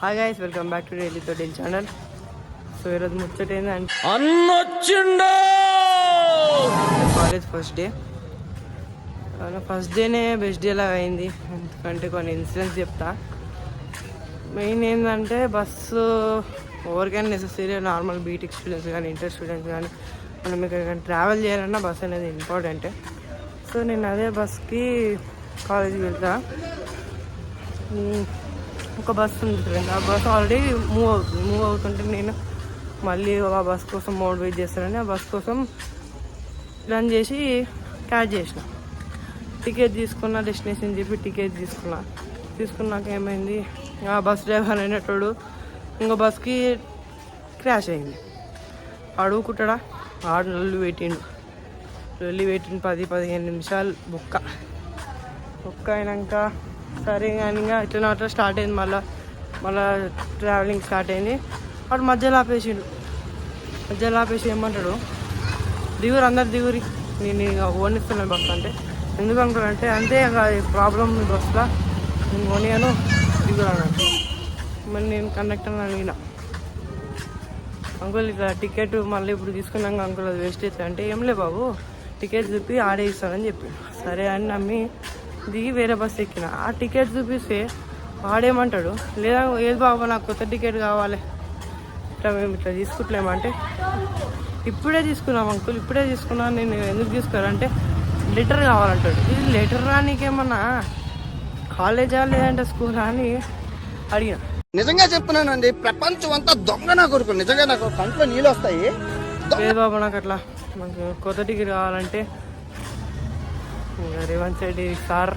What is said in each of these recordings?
Hi guys, welcome back to daily తో daily channel. So ఈరోజు ముచ్చట ఏంటంటే కాలేజ్ ఫస్ట్ డేనే బెస్ట్ డే లాగా అయింది. ఎందుకంటే కొన్ని ఇన్సిడెంట్స్ చెప్తా. మెయిన్ ఏంటంటే బస్సు ఎవరికైనా నెసెసరీ, నార్మల్ బీటెక్ స్టూడెంట్స్ కానీ ఇంటర్ స్టూడెంట్స్ కానీ మనం ఇక్కడ ట్రావెల్ చేయాలన్నా బస్ అనేది ఇంపార్టెంటే. సో నేను అదే బస్కి కాలేజీకి వెళ్తా. ఒక బస్సు ఉంది ఫ్రెండ్, ఆ బస్సు ఆల్రెడీ మూవ్ అవుతుంటే నేను మళ్ళీ ఆ బస్ కోసం వెయిట్ చేస్తానని ఆ బస్ కోసం ప్లాన్ చేసి క్యాచ్ చేసిన. టికెట్ తీసుకున్న, డెస్టినేషన్ చెప్పి టికెట్ తీసుకున్నాక ఏమైంది, ఆ బస్ డ్రైవర్ అయినట్టు ఇంకో బస్కి క్రాష్ అయింది. అడుగుకుంటాడా, ఆడు నల్లు పెట్టిండు 10-15 నిమిషాలు బొక్క అయినాక సరే కానీ ఇంకా అట్లా స్టార్ట్ అయింది. మళ్ళీ ట్రావెలింగ్ స్టార్ట్ అయింది. వాడు మధ్యలో ఆపేసి ఏమంటాడు, దిగురు అందరు దిగురి, నేను ఇక ఓనిస్తున్నాను బస్సు అంటే. ఎందుకు అనుకున్నానంటే అంతే ప్రాబ్లం బస్సులో, నేను ఓనియాను దిగురు అన్నాడు. మళ్ళీ నేను కండక్టర్ అడిగిన, అంకుల్ ఇట్లా టికెట్ మళ్ళీ ఇప్పుడు తీసుకున్నాక అంకుల్ అది వేస్ట్ అవుతుంది అంటే, ఏం లే బాబు టికెట్ చూపి ఆడే ఇస్తానని చెప్పి సరే అని నమ్మి దిగి వేరే బస్సు ఎక్కిన. ఆ టికెట్ చూపిస్తే వాడేమంటాడు, లేదా ఏది బాబా నాకు కొత్త టికెట్ కావాలి, ఇట్లా మేము ఇట్లా తీసుకుంటలేమంటే, ఇప్పుడే తీసుకున్నాం అంకుల్, ఇప్పుడే తీసుకున్నాను, నేను ఎందుకు తీసుకోవాలంటే లెటర్ కావాలంటాడు. ఇది లెటర్ నీకేమన్నా కాలేజా లేదంటే స్కూలా అని అడిగిన. నిజంగా చెప్తున్నానండి, ప్రపంచం అంతా దొంగ నా కొడుకు. నిజంగా నాకు కంట్లో నీళ్ళు వస్తాయి. లేదు బాబా నాకు అట్లా నాకు కొత్త టికెట్ కావాలంటే, రేవంత్ రెడ్డి సార్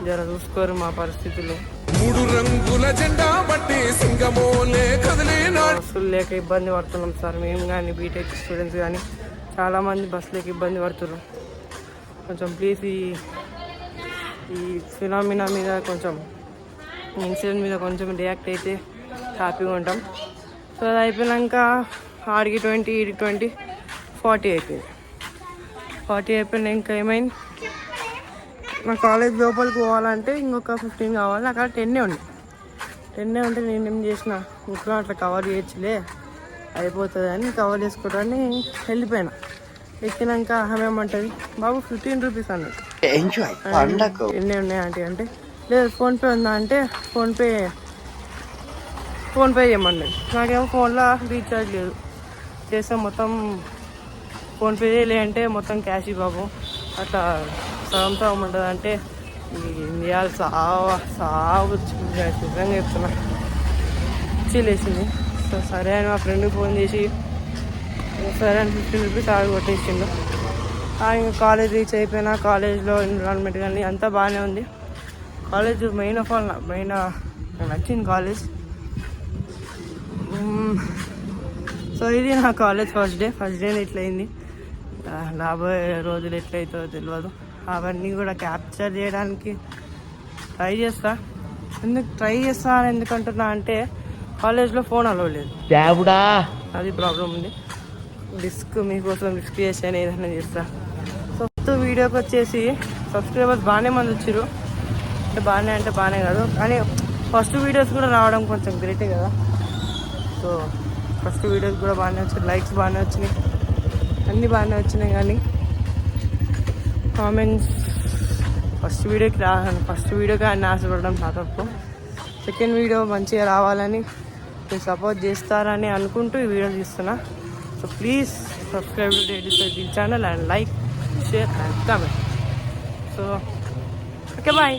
జర చూసుకోరు మా పరిస్థితులు. 3 రంగుల జెండా బట్టి సింగమోలే కదిలేనా. బస్సులు లేక ఇబ్బంది పడుతున్నాం సార్, మేము కానీ బీటెక్ స్టూడెంట్స్ కానీ చాలామంది బస్సులకి ఇబ్బంది పడుతున్నారు. కొంచెం ప్లీజ్ ఈ ఫినామినా మీద కొంచెం ఇన్సిడెంట్ మీద కొంచెం రియాక్ట్ అయితే హ్యాపీగా ఉంటాం. సో అది అయిపోయినాక ఆడికి 20, 20, 40 అయిపోయింది. 40 అయిపోయినా ఇంకా ఏమైంది, నా కాలేజ్ లోపలికి పోవాలంటే ఇంకొక 15 కావాలి. నాకు అక్కడ 10 ఉంటే నేను ఏం చేసిన, ఇంకా అట్లా కవర్ చేయొచ్చులే అయిపోతుంది అని కవర్ చేసుకోవడాన్ని వెళ్ళిపోయినా. ఎక్కినాక ఆమె ఏమంటుంది, బాబు 15 రూపీస్ అన్నట్టు. ఎన్ని ఉన్నాయి ఆంటీ అంటే, లేదు ఫోన్పే ఉందా అంటే ఫోన్పే చేయమన్నాడు. నాకేమో ఫోన్లో రీఛార్జ్ లేదు, చేస్తే మొత్తం ఫోన్పే లేదంటే మొత్తం క్యాష్ బాబు అట్లా సగం ఉంటుంది అంటే, ఇండియాలు సాగు నిజంగా చెప్తున్నా చిల్లేసింది. సో సరే అని మా ఫ్రెండ్కి ఫోన్ చేసి సరే అని 15 రూపీస్ ఆగి కొట్టేసిండు. ఇంకా కాలేజ్ రీచ్ అయిపోయినా, కాలేజ్లో ఎన్విరాన్మెంట్ కానీ అంతా బాగానే ఉంది. కాలేజ్ మెయిన్ నాకు నచ్చింది కాలేజ్. సో ఇది నా కాలేజ్ ఫస్ట్ డే ఇట్లయింది. రాబోయే రోజులు ఎట్లయితుందో తెలియదు. అవన్నీ కూడా క్యాప్చర్ చేయడానికి ట్రై చేస్తా. ఎందుకంటున్నా అంటే కాలేజ్లో ఫోన్ అలౌ లేదు, అది ప్రాబ్లం ఉంది. మీకోసం రిస్క్ చేసాను, ఏదైనా చేస్తా. సో వీడియోకి వచ్చేసి సబ్స్క్రైబర్స్ బాగానే మంది వచ్చారు. అంటే బాగానే కాదు కానీ ఫస్ట్ వీడియోస్ కూడా రావడం కొంచెం గ్రేటే కదా. సో ఫస్ట్ వీడియోస్ కూడా బాగానే వచ్చాయి, లైక్స్ బాగానే వచ్చినాయి, అన్నీ బాగానే వచ్చినాయి. కానీ కామెంట్స్ ఫస్ట్ వీడియోకి అన్నీ ఆశపడడం నా తప్పు. సెకండ్ వీడియో మంచిగా రావాలని మీరు సపోర్ట్ చేస్తారని అనుకుంటూ ఈ వీడియో తీస్తున్నా. So please subscribe to daily channel and like, share and comment. So okay, bye.